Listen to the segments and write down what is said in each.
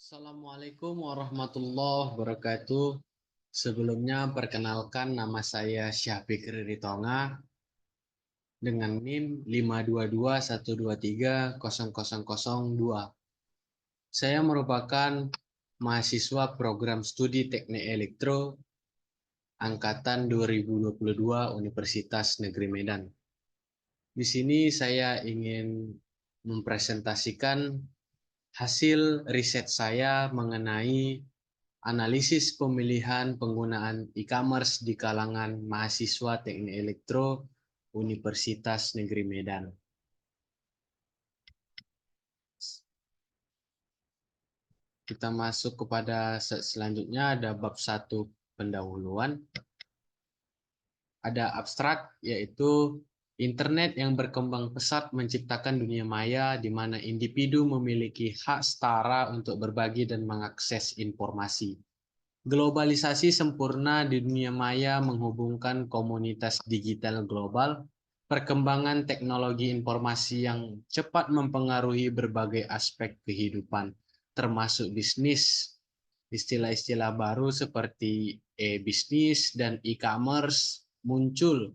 Assalamualaikum warahmatullahi wabarakatuh. Sebelumnya perkenalkan nama saya Syafiq Ritonga dengan NIM 52212300002. Saya merupakan mahasiswa program studi Teknik Elektro angkatan 2022 Universitas Negeri Medan. Di sini saya ingin mempresentasikan hasil riset saya mengenai analisis pemilihan penggunaan e-commerce di kalangan mahasiswa Teknik Elektro Universitas Negeri Medan. Kita masuk kepada selanjutnya, ada bab 1 pendahuluan. Ada abstrak, yaitu internet yang berkembang pesat menciptakan dunia maya di mana individu memiliki hak setara untuk berbagi dan mengakses informasi. Globalisasi sempurna di dunia maya menghubungkan komunitas digital global, perkembangan teknologi informasi yang cepat mempengaruhi berbagai aspek kehidupan, termasuk bisnis. Istilah-istilah baru seperti e-bisnis dan e-commerce muncul.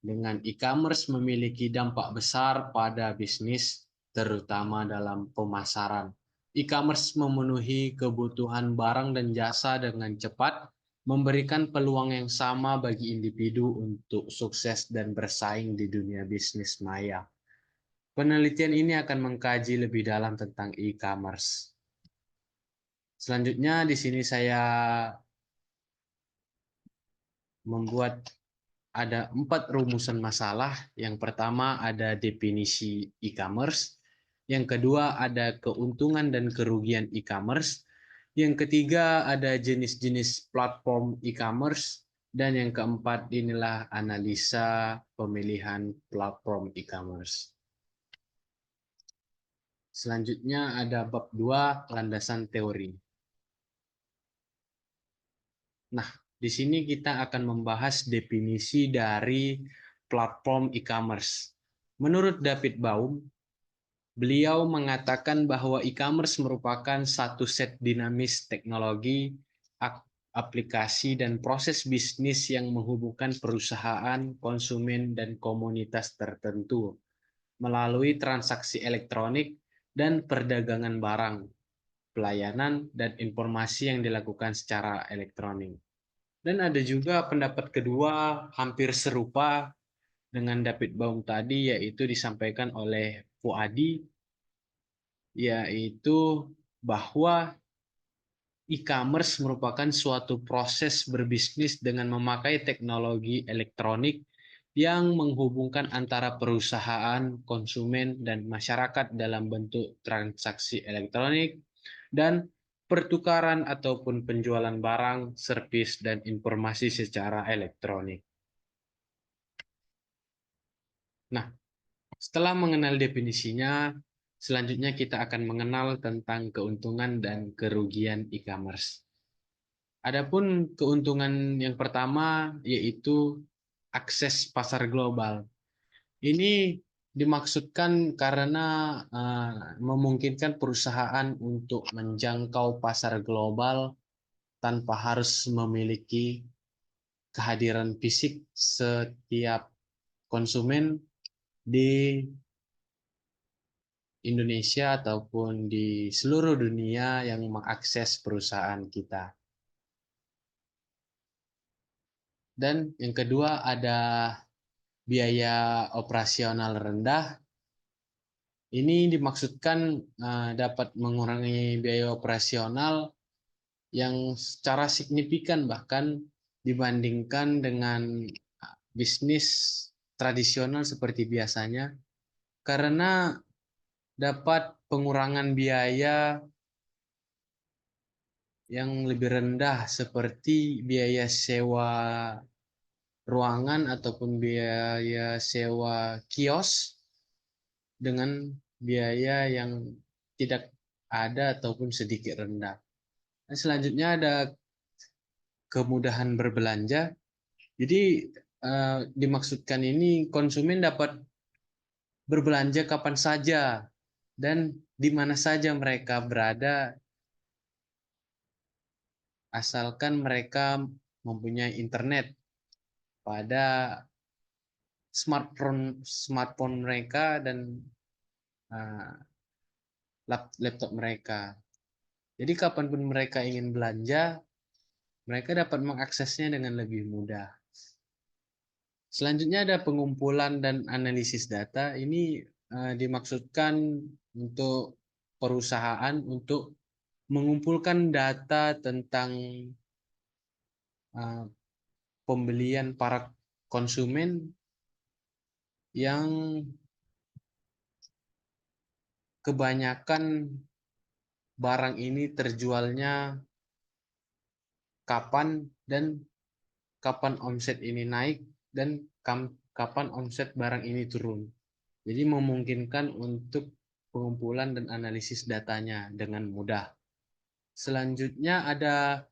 Dengan e-commerce memiliki dampak besar pada bisnis, terutama dalam pemasaran. E-commerce memenuhi kebutuhan barang dan jasa dengan cepat, memberikan peluang yang sama bagi individu untuk sukses dan bersaing di dunia bisnis maya. Penelitian ini akan mengkaji lebih dalam tentang e-commerce. Selanjutnya di sini saya membuat ada 4 rumusan masalah. Yang pertama ada definisi e-commerce. Yang kedua ada keuntungan dan kerugian e-commerce. Yang ketiga ada jenis-jenis platform e-commerce. Dan yang keempat inilah analisa pemilihan platform e-commerce. Selanjutnya ada bab 2 landasan teori. Nah, di sini kita akan membahas definisi dari platform e-commerce. Menurut David Baum, beliau mengatakan bahwa e-commerce merupakan satu set dinamis teknologi, aplikasi, dan proses bisnis yang menghubungkan perusahaan, konsumen, dan komunitas tertentu melalui transaksi elektronik dan perdagangan barang, pelayanan, dan informasi yang dilakukan secara elektronik. Dan ada juga pendapat kedua hampir serupa dengan David Baum tadi, yaitu disampaikan oleh Fuadi, yaitu bahwa e-commerce merupakan suatu proses berbisnis dengan memakai teknologi elektronik yang menghubungkan antara perusahaan, konsumen, dan masyarakat dalam bentuk transaksi elektronik dan pertukaran ataupun penjualan barang, servis, dan informasi secara elektronik. Nah, setelah mengenal definisinya, selanjutnya kita akan mengenal tentang keuntungan dan kerugian e-commerce. Adapun keuntungan yang pertama yaitu akses pasar global. Ini dimaksudkan karena memungkinkan perusahaan untuk menjangkau pasar global tanpa harus memiliki kehadiran fisik setiap konsumen di Indonesia ataupun di seluruh dunia yang mengakses perusahaan kita. Dan yang kedua ada biaya operasional rendah. Ini dimaksudkan dapat mengurangi biaya operasional yang secara signifikan bahkan dibandingkan dengan bisnis tradisional seperti biasanya, karena dapat pengurangan biaya yang lebih rendah seperti biaya sewa ruangan ataupun biaya sewa kios dengan biaya yang tidak ada ataupun sedikit rendah. Dan selanjutnya ada kemudahan berbelanja. Jadi dimaksudkan ini konsumen dapat berbelanja kapan saja dan di mana saja mereka berada asalkan mereka mempunyai internet pada smartphone mereka dan laptop mereka. Jadi kapanpun mereka ingin belanja, mereka dapat mengaksesnya dengan lebih mudah. Selanjutnya ada pengumpulan dan analisis data. Ini dimaksudkan untuk perusahaan untuk mengumpulkan data tentang pembelian para konsumen yang kebanyakan barang ini terjualnya kapan dan kapan omset ini naik dan kapan omset barang ini turun. Jadi memungkinkan untuk pengumpulan dan analisis datanya dengan mudah. Selanjutnya ada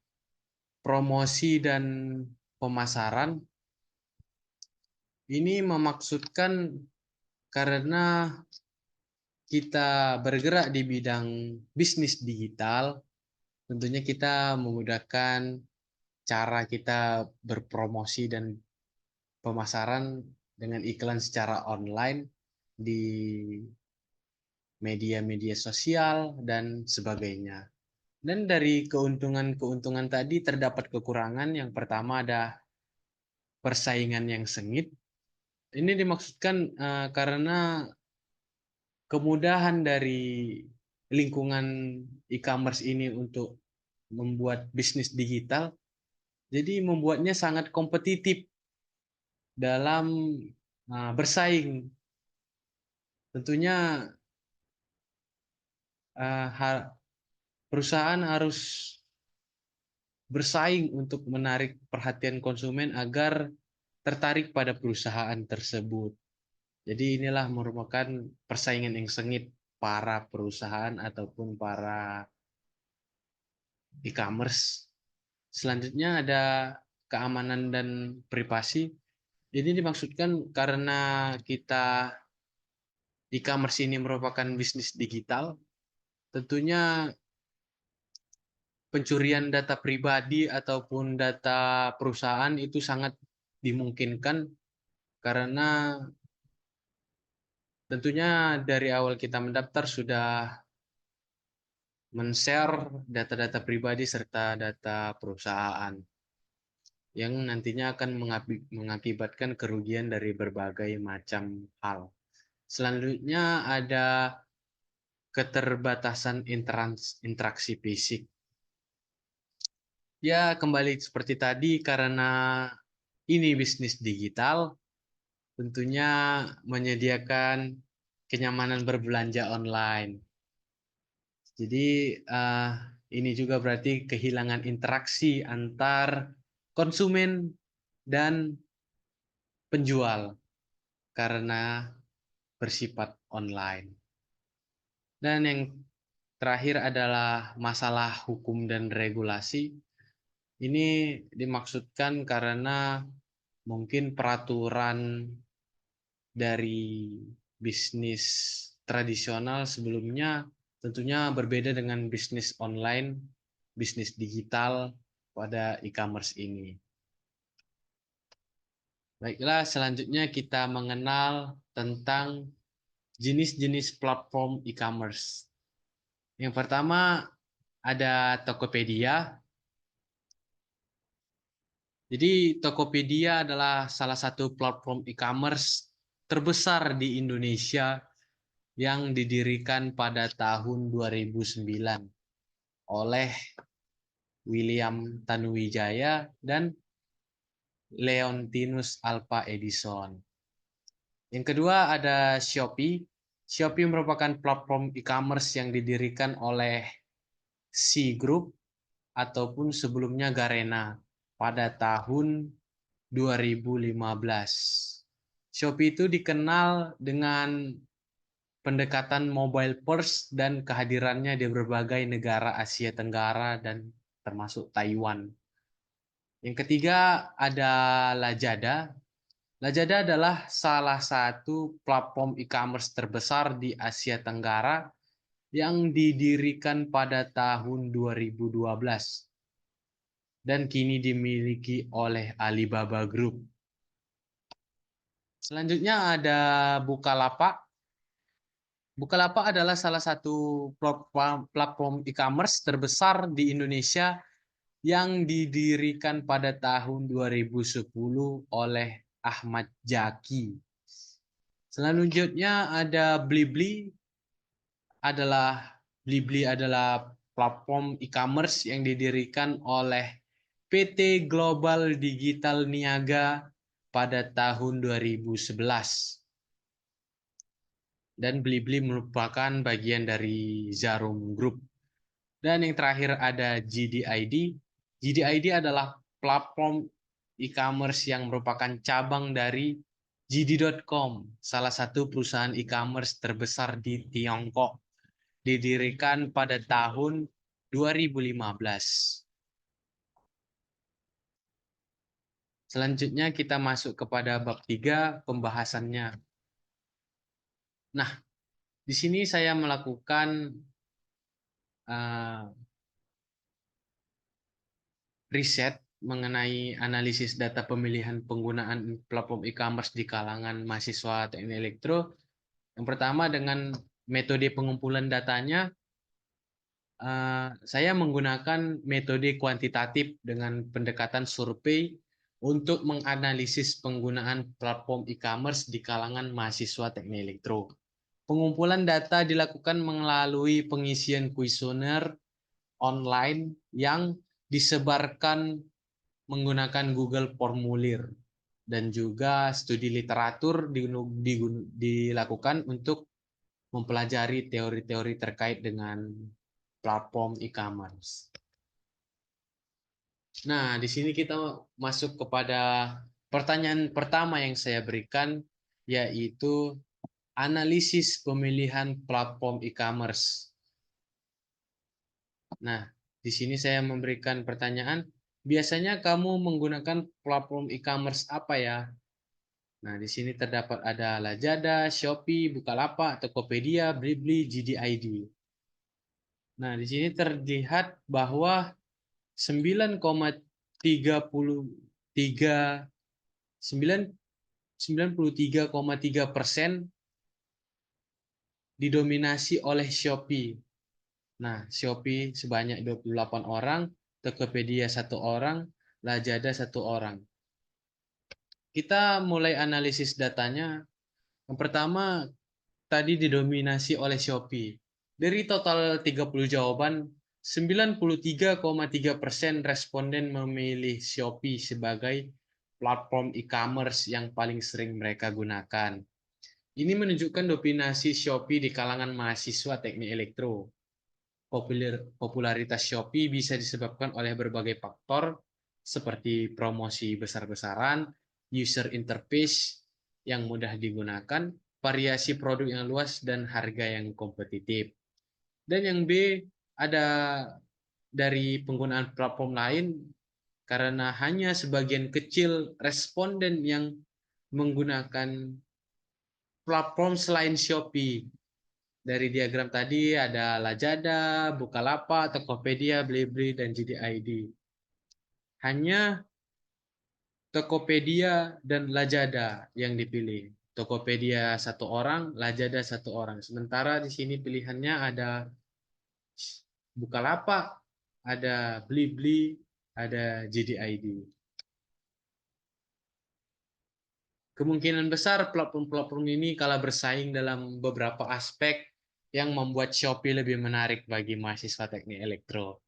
promosi dan pemasaran. Ini memaksudkan karena kita bergerak di bidang bisnis digital, tentunya kita memudahkan cara kita berpromosi dan pemasaran dengan iklan secara online di media-media sosial dan sebagainya. Dan dari keuntungan-keuntungan tadi terdapat kekurangan. Yang pertama ada persaingan yang sengit. Ini dimaksudkan karena kemudahan dari lingkungan e-commerce ini untuk membuat bisnis digital, jadi membuatnya sangat kompetitif dalam bersaing. Tentunya perusahaan harus bersaing untuk menarik perhatian konsumen agar tertarik pada perusahaan tersebut. Jadi inilah merupakan persaingan yang sengit para perusahaan ataupun para e-commerce. Selanjutnya ada keamanan dan privasi. Ini dimaksudkan karena kita e-commerce ini merupakan bisnis digital, tentunya pencurian data pribadi ataupun data perusahaan itu sangat dimungkinkan karena tentunya dari awal kita mendaftar sudah men-share data-data pribadi serta data perusahaan yang nantinya akan mengakibatkan kerugian dari berbagai macam hal. Selanjutnya ada keterbatasan interaksi fisik. Ya, kembali seperti tadi karena ini bisnis digital, tentunya menyediakan kenyamanan berbelanja online. Jadi ini juga berarti kehilangan interaksi antar konsumen dan penjual karena bersifat online. Dan yang terakhir adalah masalah hukum dan regulasi. Ini dimaksudkan karena mungkin peraturan dari bisnis tradisional sebelumnya tentunya berbeda dengan bisnis online, bisnis digital pada e-commerce ini. Baiklah, selanjutnya kita mengenal tentang jenis-jenis platform e-commerce. Yang pertama ada Tokopedia. Jadi Tokopedia adalah salah satu platform e-commerce terbesar di Indonesia yang didirikan pada tahun 2009 oleh William Tanuwijaya dan Leontinus Alva Edison. Yang kedua ada Shopee. Shopee merupakan platform e-commerce yang didirikan oleh Sea Group ataupun sebelumnya Garena pada tahun 2015. Shopee itu dikenal dengan pendekatan mobile first dan kehadirannya di berbagai negara Asia Tenggara dan termasuk Taiwan. Yang ketiga ada Lazada. Lazada adalah salah satu platform e-commerce terbesar di Asia Tenggara yang didirikan pada tahun 2012. dan kini dimiliki oleh Alibaba Group. Selanjutnya ada Bukalapak. Bukalapak adalah salah satu platform e-commerce terbesar di Indonesia yang didirikan pada tahun 2010 oleh Ahmad Jaki. Selanjutnya ada Blibli. Blibli adalah platform e-commerce yang didirikan oleh PT Global Digital Niaga pada tahun 2011. Dan Blibli merupakan bagian dari Zarum Group. Dan yang terakhir ada GDID. GDID adalah platform e-commerce yang merupakan cabang dari JD.com, salah satu perusahaan e-commerce terbesar di Tiongkok, didirikan pada tahun 2015. Selanjutnya kita masuk kepada bab 3, pembahasannya. Nah, di sini saya melakukan riset mengenai analisis data pemilihan penggunaan platform e-commerce di kalangan mahasiswa teknik elektro. Yang pertama, dengan metode pengumpulan datanya, saya menggunakan metode kuantitatif dengan pendekatan survei untuk menganalisis penggunaan platform e-commerce di kalangan mahasiswa teknik elektro. Pengumpulan data dilakukan melalui pengisian kuesioner online yang disebarkan menggunakan Google Formulir, dan juga studi literatur dilakukan untuk mempelajari teori-teori terkait dengan platform e-commerce. Nah, di sini kita masuk kepada pertanyaan pertama yang saya berikan, yaitu analisis pemilihan platform e-commerce. Nah, di sini saya memberikan pertanyaan, biasanya kamu menggunakan platform e-commerce apa ya? Nah, di sini terdapat ada Lazada, Shopee, Bukalapak, Tokopedia, Blibli, JDID. Nah, di sini terlihat bahwa 93,3% didominasi oleh Shopee. Nah, Shopee sebanyak 28 orang, Tokopedia 1 orang, Lazada 1 orang. Kita mulai analisis datanya. Yang pertama, tadi didominasi oleh Shopee. Dari total 30 jawaban, 93,3% responden memilih Shopee sebagai platform e-commerce yang paling sering mereka gunakan. Ini menunjukkan dominasi Shopee di kalangan mahasiswa teknik elektro. Popularitas Shopee bisa disebabkan oleh berbagai faktor seperti promosi besar-besaran, user interface yang mudah digunakan, variasi produk yang luas, dan harga yang kompetitif. Dan yang B, ada dari penggunaan platform lain, karena hanya sebagian kecil responden yang menggunakan platform selain Shopee. Dari diagram tadi ada Lazada, Bukalapak, Tokopedia, Blibli, dan JDID. Hanya Tokopedia dan Lazada yang dipilih. Tokopedia 1 orang, Lazada 1 orang. Sementara di sini pilihannya ada Bukalapak, ada Blibli, ada JDID. Kemungkinan besar platform-platform ini kalah bersaing dalam beberapa aspek yang membuat Shopee lebih menarik bagi mahasiswa teknik elektro.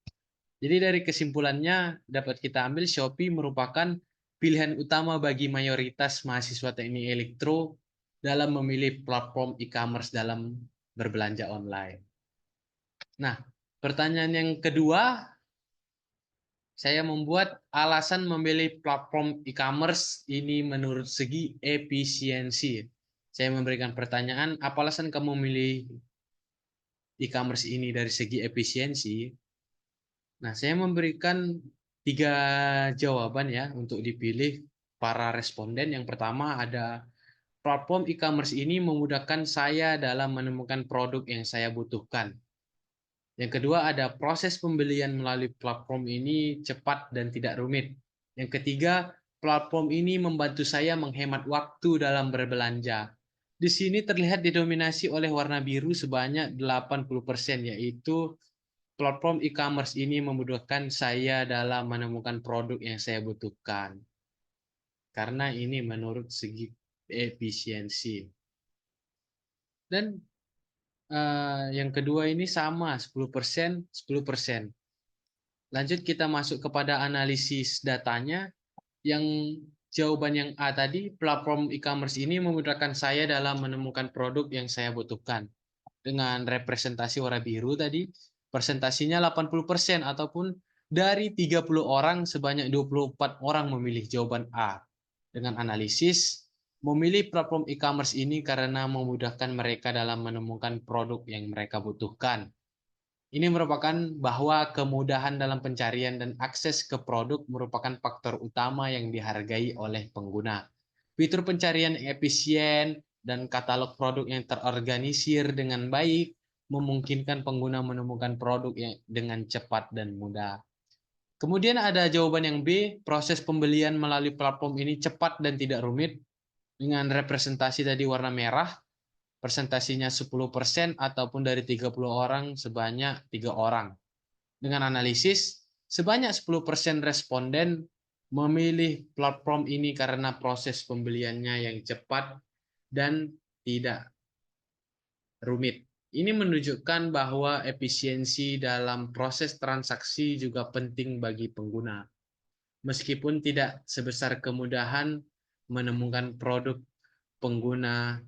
Jadi dari kesimpulannya dapat kita ambil Shopee merupakan pilihan utama bagi mayoritas mahasiswa teknik elektro dalam memilih platform e-commerce dalam berbelanja online. Nah, pertanyaan yang kedua, saya membuat alasan memilih platform e-commerce ini menurut segi efisiensi. Saya memberikan pertanyaan, apa alasan kamu memilih e-commerce ini dari segi efisiensi? Nah, saya memberikan 3 jawaban ya untuk dipilih para responden. Yang pertama ada platform e-commerce ini memudahkan saya dalam menemukan produk yang saya butuhkan. Yang kedua ada proses pembelian melalui platform ini cepat dan tidak rumit. Yang ketiga, platform ini membantu saya menghemat waktu dalam berbelanja. Di sini terlihat didominasi oleh warna biru sebanyak 80%, yaitu platform e-commerce ini memudahkan saya dalam menemukan produk yang saya butuhkan. Karena ini menurut segi efisiensi. Dan yang kedua ini sama 10%, 10%. Lanjut kita masuk kepada analisis datanya. Yang jawaban yang A tadi, platform e-commerce ini memudahkan saya dalam menemukan produk yang saya butuhkan. Dengan representasi warna biru tadi, presentasinya 80% ataupun dari 30 orang sebanyak 24 orang memilih jawaban A. Dengan analisis, memilih platform e-commerce ini karena memudahkan mereka dalam menemukan produk yang mereka butuhkan. Ini merupakan bahwa kemudahan dalam pencarian dan akses ke produk merupakan faktor utama yang dihargai oleh pengguna. Fitur pencarian yang efisien dan katalog produk yang terorganisir dengan baik memungkinkan pengguna menemukan produk yang dengan cepat dan mudah. Kemudian ada jawaban yang B, proses pembelian melalui platform ini cepat dan tidak rumit dengan representasi tadi warna merah. Presentasinya 10% ataupun dari 30 orang sebanyak 3 orang. Dengan analisis, sebanyak 10% responden memilih platform ini karena proses pembeliannya yang cepat dan tidak rumit. Ini menunjukkan bahwa efisiensi dalam proses transaksi juga penting bagi pengguna. Meskipun tidak sebesar kemudahan menemukan produk, pengguna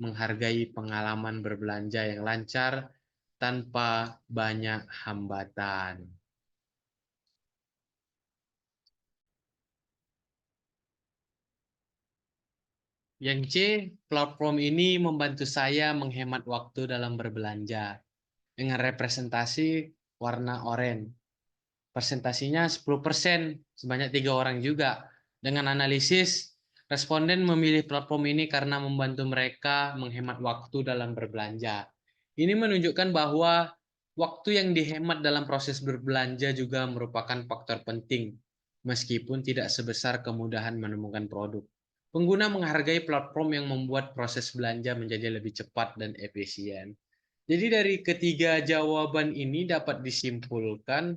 menghargai pengalaman berbelanja yang lancar tanpa banyak hambatan. Yang C, platform ini membantu saya menghemat waktu dalam berbelanja dengan representasi warna oranye. Presentasinya 10%, sebanyak 3 orang juga. Dengan analisis, responden memilih platform ini karena membantu mereka menghemat waktu dalam berbelanja. Ini menunjukkan bahwa waktu yang dihemat dalam proses berbelanja juga merupakan faktor penting, meskipun tidak sebesar kemudahan menemukan produk. Pengguna menghargai platform yang membuat proses belanja menjadi lebih cepat dan efisien. Jadi dari ketiga jawaban ini dapat disimpulkan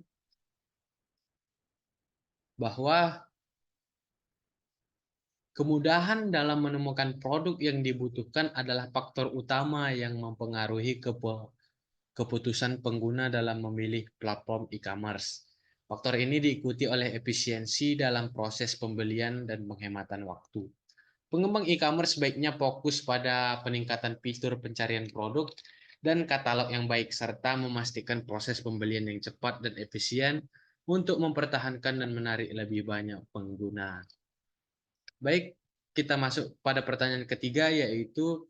bahwa kemudahan dalam menemukan produk yang dibutuhkan adalah faktor utama yang mempengaruhi keputusan pengguna dalam memilih platform e-commerce. Faktor ini diikuti oleh efisiensi dalam proses pembelian dan penghematan waktu. Pengembang e-commerce sebaiknya fokus pada peningkatan fitur pencarian produk dan katalog yang baik, serta memastikan proses pembelian yang cepat dan efisien untuk mempertahankan dan menarik lebih banyak pengguna. Baik, kita masuk pada pertanyaan ketiga, yaitu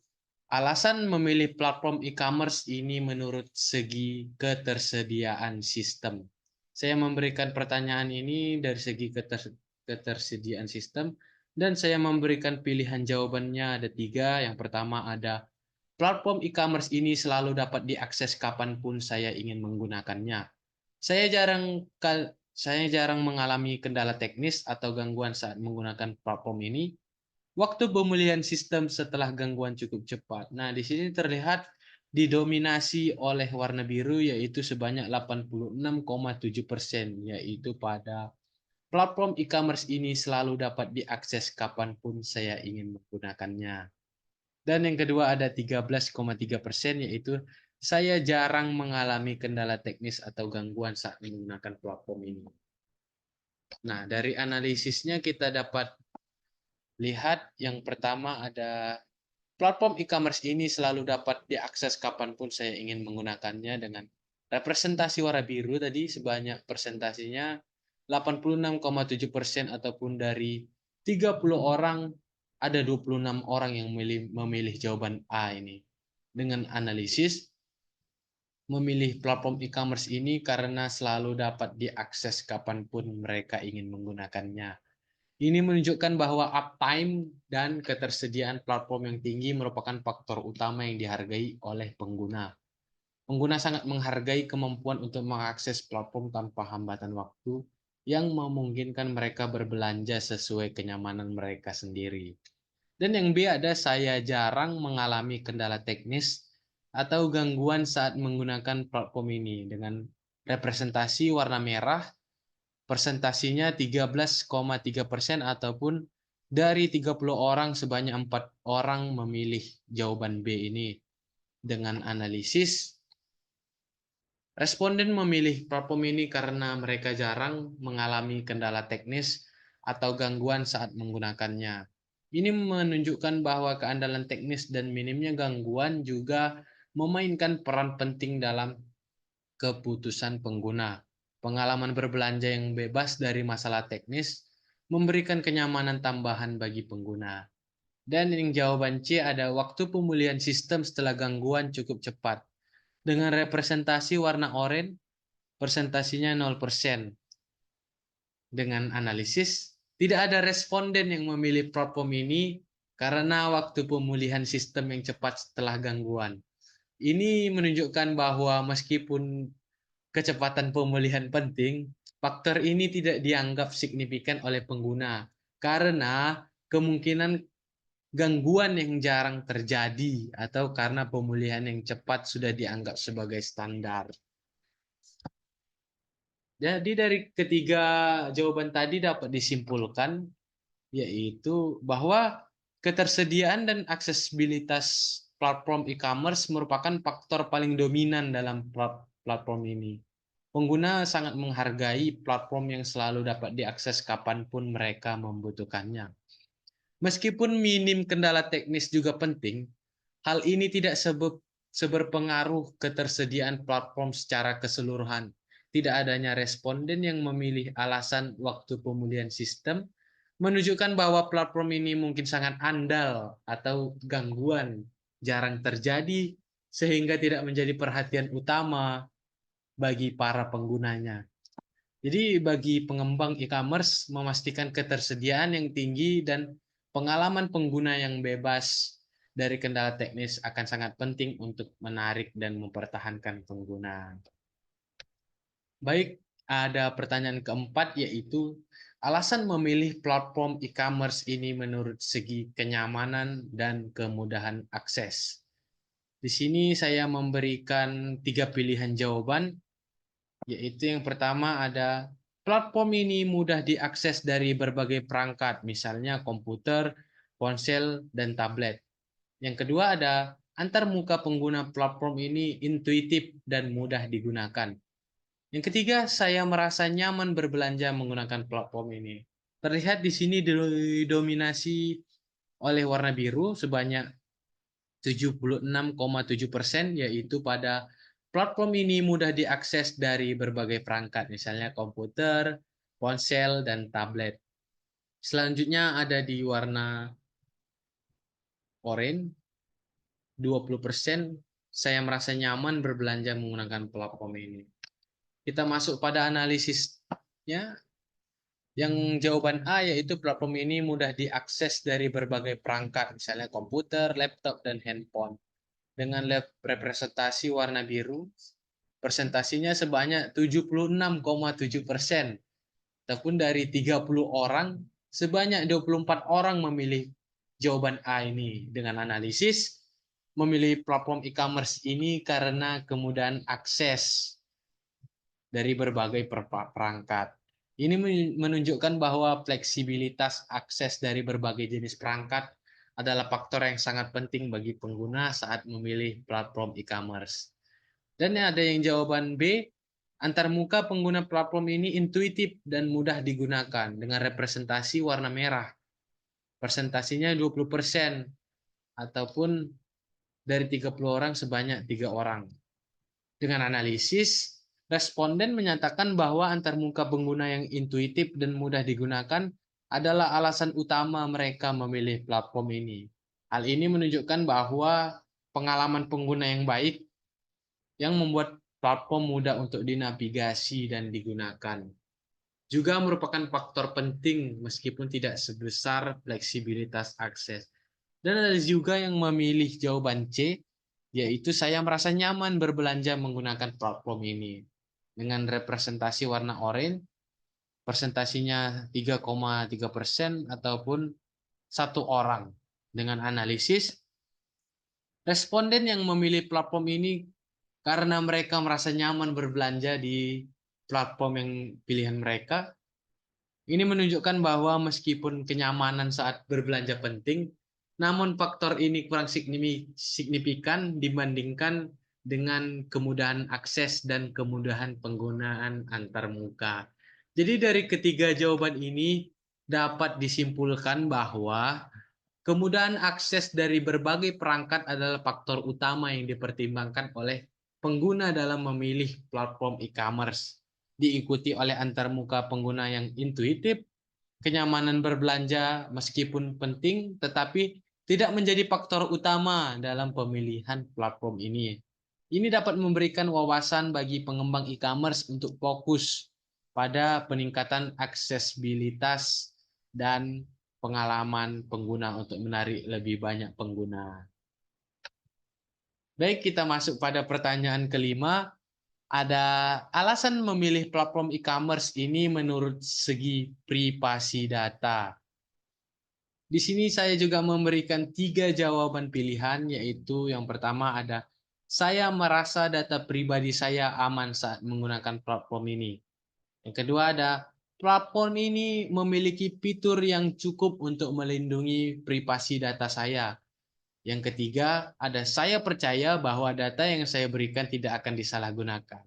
alasan memilih platform e-commerce ini menurut segi ketersediaan sistem. Saya memberikan pertanyaan ini dari segi ketersediaan sistem, dan saya memberikan pilihan jawabannya ada 3. Yang pertama ada platform e-commerce ini selalu dapat diakses kapanpun saya ingin menggunakannya. Saya jarang mengalami kendala teknis atau gangguan saat menggunakan platform ini. Waktu pemulihan sistem setelah gangguan cukup cepat. Nah, di sini terlihat didominasi oleh warna biru, yaitu sebanyak 86,7%, yaitu pada platform e-commerce ini selalu dapat diakses kapanpun saya ingin menggunakannya. Dan yang kedua ada 13,3%, yaitu saya jarang mengalami kendala teknis atau gangguan saat menggunakan platform ini. Nah, dari analisisnya kita dapat lihat yang pertama ada platform e-commerce ini selalu dapat diakses kapanpun saya ingin menggunakannya dengan representasi warna biru tadi sebanyak presentasinya 86,7% ataupun dari 30 orang ada 26 orang yang memilih jawaban A ini. Dengan analisis, memilih platform e-commerce ini karena selalu dapat diakses kapanpun mereka ingin menggunakannya. Ini menunjukkan bahwa uptime dan ketersediaan platform yang tinggi merupakan faktor utama yang dihargai oleh pengguna. Pengguna sangat menghargai kemampuan untuk mengakses platform tanpa hambatan waktu yang memungkinkan mereka berbelanja sesuai kenyamanan mereka sendiri. Dan yang B ada saya jarang mengalami kendala teknis atau gangguan saat menggunakan platform ini dengan representasi warna merah, persentasinya 13,3% ataupun dari 30 orang sebanyak 4 orang memilih jawaban B ini. Dengan analisis, responden memilih platform ini karena mereka jarang mengalami kendala teknis atau gangguan saat menggunakannya. Ini menunjukkan bahwa keandalan teknis dan minimnya gangguan juga memainkan peran penting dalam keputusan pengguna. Pengalaman berbelanja yang bebas dari masalah teknis memberikan kenyamanan tambahan bagi pengguna. Dan yang jawaban C ada waktu pemulihan sistem setelah gangguan cukup cepat. Dengan representasi warna oranye, persentasinya 0%. Dengan analisis, tidak ada responden yang memilih platform ini karena waktu pemulihan sistem yang cepat setelah gangguan. Ini menunjukkan bahwa meskipun kecepatan pemulihan penting, faktor ini tidak dianggap signifikan oleh pengguna karena kemungkinan gangguan yang jarang terjadi atau karena pemulihan yang cepat sudah dianggap sebagai standar. Jadi dari ketiga jawaban tadi dapat disimpulkan yaitu bahwa ketersediaan dan aksesibilitas platform e-commerce merupakan faktor paling dominan dalam platform ini. Pengguna sangat menghargai platform yang selalu dapat diakses kapanpun mereka membutuhkannya. Meskipun minim kendala teknis juga penting, hal ini tidak seberpengaruh ketersediaan platform secara keseluruhan. Tidak adanya responden yang memilih alasan waktu pemulihan sistem menunjukkan bahwa platform ini mungkin sangat andal atau gangguan jarang terjadi sehingga tidak menjadi perhatian utama bagi para penggunanya. Jadi bagi pengembang e-commerce memastikan ketersediaan yang tinggi dan pengalaman pengguna yang bebas dari kendala teknis akan sangat penting untuk menarik dan mempertahankan pengguna. Baik, ada pertanyaan keempat yaitu alasan memilih platform e-commerce ini menurut segi kenyamanan dan kemudahan akses. Di sini saya memberikan 3 pilihan jawaban, yaitu yang pertama ada platform ini mudah diakses dari berbagai perangkat, misalnya komputer, ponsel, dan tablet. Yang kedua ada antarmuka pengguna platform ini intuitif dan mudah digunakan. Yang ketiga, saya merasa nyaman berbelanja menggunakan platform ini. Terlihat di sini didominasi oleh warna biru sebanyak 76,7%, yaitu pada platform ini mudah diakses dari berbagai perangkat, misalnya komputer, ponsel, dan tablet. Selanjutnya ada di warna oranye, 20%, saya merasa nyaman berbelanja menggunakan platform ini. Kita masuk pada analisisnya. Yang jawaban A yaitu platform ini mudah diakses dari berbagai perangkat, misalnya komputer, laptop, dan handphone. Dengan representasi warna biru, persentasinya sebanyak 76,7%. Ataupun dari 30 orang, sebanyak 24 orang memilih jawaban A ini. Dengan analisis, memilih platform e-commerce ini karena kemudahan akses dari berbagai perangkat. Ini menunjukkan bahwa fleksibilitas akses dari berbagai jenis perangkat adalah faktor yang sangat penting bagi pengguna saat memilih platform e-commerce. Dan ada yang jawaban B, antarmuka pengguna platform ini intuitif dan mudah digunakan dengan representasi warna merah. Persentasinya 20% ataupun dari 30 orang sebanyak 3 orang. Dengan analisis, responden menyatakan bahwa antarmuka pengguna yang intuitif dan mudah digunakan adalah alasan utama mereka memilih platform ini. Hal ini menunjukkan bahwa pengalaman pengguna yang baik yang membuat platform mudah untuk dinavigasi dan digunakan juga merupakan faktor penting meskipun tidak sebesar fleksibilitas akses. Dan ada juga yang memilih jawaban C, yaitu saya merasa nyaman berbelanja menggunakan platform ini. Dengan representasi warna oranye, presentasinya 3,3% ataupun satu orang. Dengan analisis, responden yang memilih platform ini karena mereka merasa nyaman berbelanja di platform yang pilihan mereka. Ini menunjukkan bahwa meskipun kenyamanan saat berbelanja penting, namun faktor ini kurang signifikan dibandingkan dengan kemudahan akses dan kemudahan penggunaan antarmuka. Jadi dari ketiga jawaban ini dapat disimpulkan bahwa kemudahan akses dari berbagai perangkat adalah faktor utama yang dipertimbangkan oleh pengguna dalam memilih platform e-commerce, diikuti oleh antarmuka pengguna yang intuitif, kenyamanan berbelanja meskipun penting, tetapi tidak menjadi faktor utama dalam pemilihan platform ini. Ini dapat memberikan wawasan bagi pengembang e-commerce untuk fokus pada peningkatan aksesibilitas dan pengalaman pengguna untuk menarik lebih banyak pengguna. Baik, kita masuk pada pertanyaan kelima. Ada alasan memilih platform e-commerce ini menurut segi privasi data. Di sini saya juga memberikan 3 jawaban pilihan, yaitu yang pertama ada, saya merasa data pribadi saya aman saat menggunakan platform ini. Yang kedua ada, platform ini memiliki fitur yang cukup untuk melindungi privasi data saya. Yang ketiga ada, saya percaya bahwa data yang saya berikan tidak akan disalahgunakan.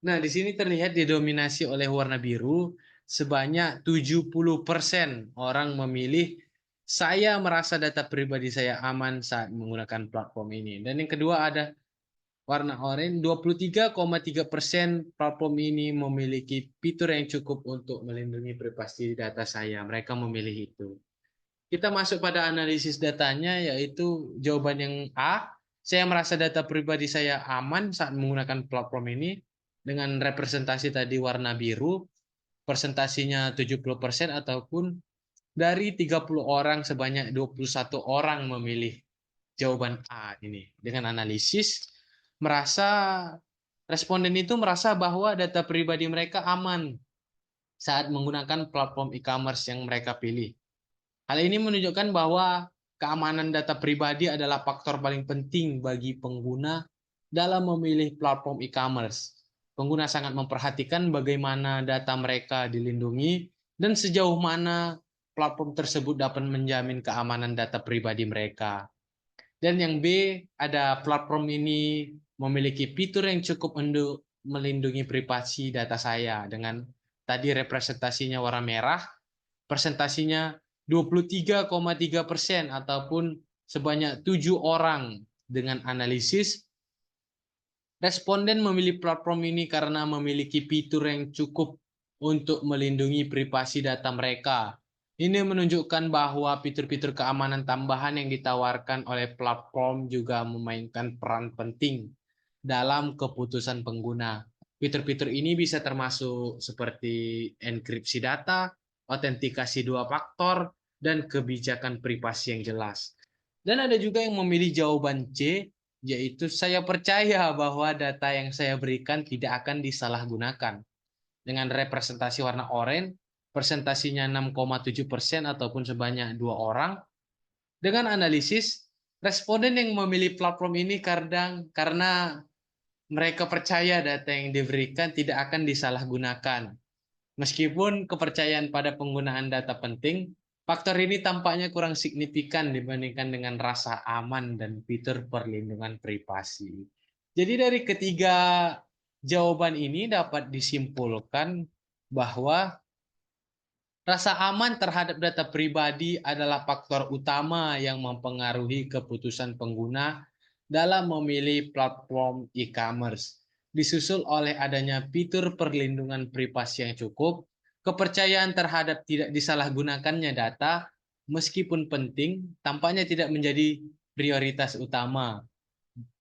Nah, di sini terlihat didominasi oleh warna biru, sebanyak 70% orang memilih saya merasa data pribadi saya aman saat menggunakan platform ini. Dan yang kedua ada warna oranye, 23,3% platform ini memiliki fitur yang cukup untuk melindungi privasi data saya. Mereka memilih itu. Kita masuk pada analisis datanya, yaitu jawaban yang A. Saya merasa data pribadi saya aman saat menggunakan platform ini. Dengan representasi tadi warna biru, persentasinya 70% ataupun dari 30 orang sebanyak 21 orang memilih jawaban A ini. Dengan analisis, responden itu merasa bahwa data pribadi mereka aman saat menggunakan platform e-commerce yang mereka pilih. Hal ini menunjukkan bahwa keamanan data pribadi adalah faktor paling penting bagi pengguna dalam memilih platform e-commerce. Pengguna sangat memperhatikan bagaimana data mereka dilindungi dan sejauh mana platform tersebut dapat menjamin keamanan data pribadi mereka. Dan yang B, ada platform ini memiliki fitur yang cukup untuk melindungi privasi data saya. Dengan tadi representasinya warna merah, presentasinya 23,3% ataupun sebanyak 7 orang. Dengan analisis, responden memilih platform ini karena memiliki fitur yang cukup untuk melindungi privasi data mereka. Ini menunjukkan bahwa fitur-fitur keamanan tambahan yang ditawarkan oleh platform juga memainkan peran penting dalam keputusan pengguna. Fitur-fitur ini bisa termasuk seperti enkripsi data, autentikasi 2 faktor, dan kebijakan privasi yang jelas. Dan ada juga yang memilih jawaban C, yaitu saya percaya bahwa data yang saya berikan tidak akan disalahgunakan. Dengan representasi warna oranye, presentasinya 6,7% ataupun sebanyak 2 orang. Dengan analisis, responden yang memilih platform ini karena mereka percaya data yang diberikan tidak akan disalahgunakan. Meskipun kepercayaan pada penggunaan data penting, faktor ini tampaknya kurang signifikan dibandingkan dengan rasa aman dan fitur perlindungan privasi. Jadi dari ketiga jawaban ini dapat disimpulkan bahwa rasa aman terhadap data pribadi adalah faktor utama yang mempengaruhi keputusan pengguna dalam memilih platform e-commerce. Disusul oleh adanya fitur perlindungan privasi yang cukup, kepercayaan terhadap tidak disalahgunakannya data, meskipun penting, tampaknya tidak menjadi prioritas utama.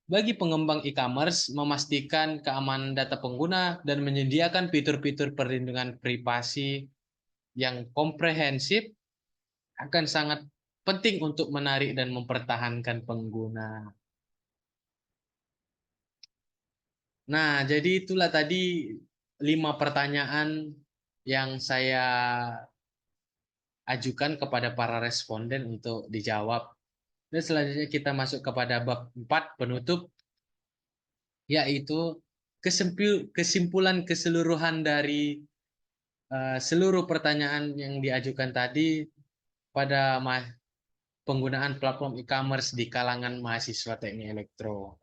Bagi pengembang e-commerce, memastikan keamanan data pengguna dan menyediakan fitur-fitur perlindungan privasi yang komprehensif akan sangat penting untuk menarik dan mempertahankan pengguna. Nah, jadi itulah tadi 5 pertanyaan yang saya ajukan kepada para responden untuk dijawab. Dan selanjutnya kita masuk kepada bab 4 penutup, yaitu kesimpulan keseluruhan dari seluruh pertanyaan yang diajukan tadi pada penggunaan platform e-commerce di kalangan mahasiswa teknik elektro.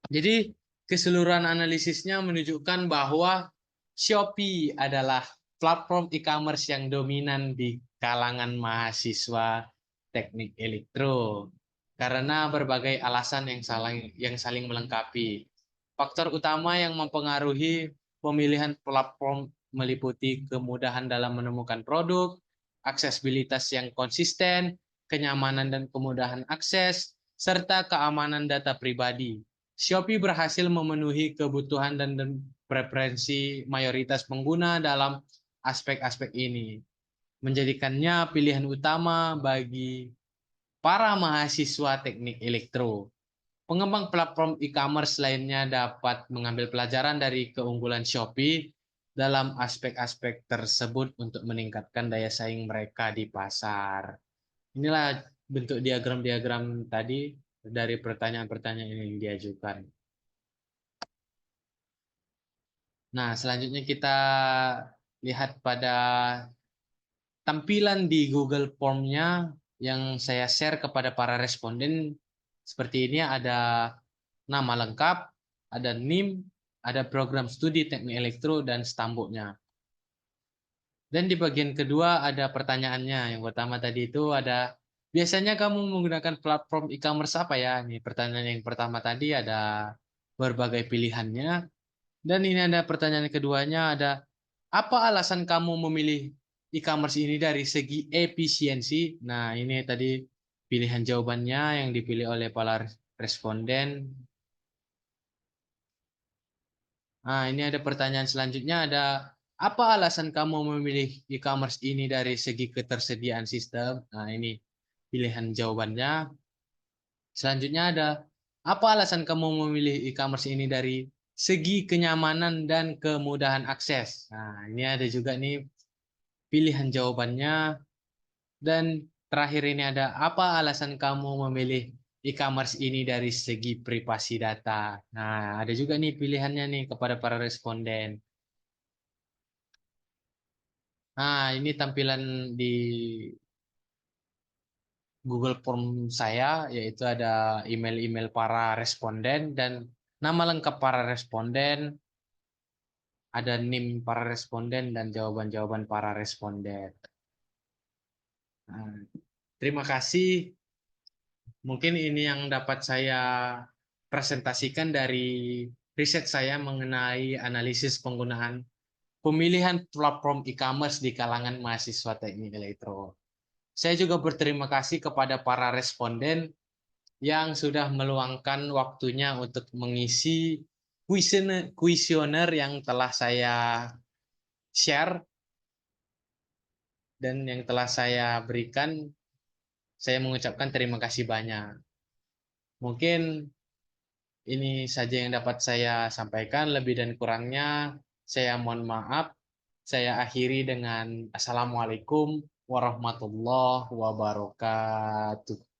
Jadi keseluruhan analisisnya menunjukkan bahwa Shopee adalah platform e-commerce yang dominan di kalangan mahasiswa teknik elektro karena berbagai alasan yang saling melengkapi. Faktor utama yang mempengaruhi pemilihan platform meliputi kemudahan dalam menemukan produk, aksesibilitas yang konsisten, kenyamanan dan kemudahan akses, serta keamanan data pribadi. Shopee berhasil memenuhi kebutuhan dan preferensi mayoritas pengguna dalam aspek-aspek ini, menjadikannya pilihan utama bagi para mahasiswa teknik elektro. Pengembang platform e-commerce lainnya dapat mengambil pelajaran dari keunggulan Shopee dalam aspek-aspek tersebut untuk meningkatkan daya saing mereka di pasar. Inilah bentuk diagram-diagram tadi dari pertanyaan-pertanyaan yang diajukan. Nah, selanjutnya kita lihat pada tampilan di Google Form-nya yang saya share kepada para responden. Seperti ini ada nama lengkap, ada NIM, ada program studi teknik elektro, dan stambuknya. Dan di bagian kedua ada pertanyaannya. Yang pertama tadi itu ada, biasanya kamu menggunakan platform e-commerce apa ya? Ini pertanyaan yang pertama tadi ada berbagai pilihannya. Dan ini ada pertanyaan keduanya, ada apa alasan kamu memilih e-commerce ini dari segi efisiensi? Nah, ini tadi pilihan jawabannya yang dipilih oleh para responden. Nah, ini ada pertanyaan selanjutnya, ada apa alasan kamu memilih e-commerce ini dari segi ketersediaan sistem? Nah, ini pilihan jawabannya. Selanjutnya ada apa alasan kamu memilih e-commerce ini dari segi kenyamanan dan kemudahan akses? Nah, ini ada juga nih pilihan jawabannya. Dan terakhir ini ada apa alasan kamu memilih e-commerce ini dari segi privasi data? Nah, ada juga nih pilihannya nih kepada para responden. Nah, ini tampilan di Google Form saya, yaitu ada email-email para responden dan nama lengkap para responden, ada NIM para responden dan jawaban-jawaban para responden. Nah, terima kasih. Mungkin ini yang dapat saya presentasikan dari riset saya mengenai analisis penggunaan pemilihan platform e-commerce di kalangan mahasiswa teknik elektro. Saya juga berterima kasih kepada para responden yang sudah meluangkan waktunya untuk mengisi kuesioner yang telah saya share dan yang telah saya berikan. Saya mengucapkan terima kasih banyak. Mungkin ini saja yang dapat saya sampaikan. Lebih dan kurangnya saya mohon maaf. Saya akhiri dengan Assalamualaikum warahmatullahi wabarakatuh.